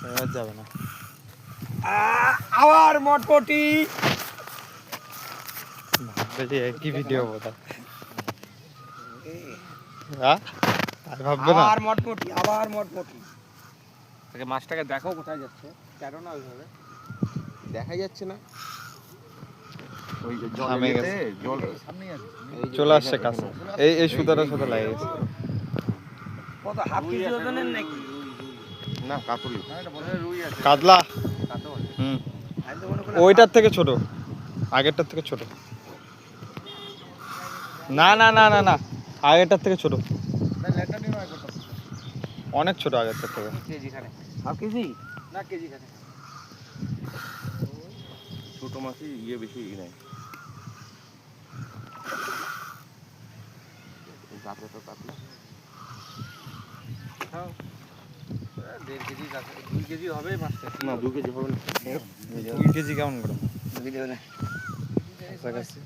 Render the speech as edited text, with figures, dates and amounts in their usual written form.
এবার যাবে না। আবার মটপটি ভাববে যে একই ভিডিও বোধহয়। হ্যাঁ আর ভাববে না। আবার মটপটি আবার মটপটি। তাকে মাছটাকে দেখো কোথায় যাচ্ছে, কেন না ওইভাবে দেখা যাচ্ছে না। ওই যে জল থামে এতে গেছে। জল সামনেই আছে, চলে আসছে কাছে। এই সুতাটার সাথে লাগে গেছে। কত হাফ কেজি ওজনের নাকি? না কাতলি, না এটা বলে রুই আছে। কাতলা। কাতল। হুম। আমি তো মনে করলাম ওইটার থেকে ছোট, আগেরটার থেকে ছোট। না না না না না, আগেরটার থেকে ছোট, অনেক ছোট আগেরটার থেকে। কেজি খানে হাফ কেজি না কেজি খানে। ছোট মাছই ইয়ে বেশি নেয়। কাতলা তো কাতলা। হ্যাঁ 1.5 কেজি কাছে 2 কেজি হবে মাছটা। না 2 কেজি হবে না। 2 কেজি কেমন করে? 2 কেজি হবে না। কাছাকাছি।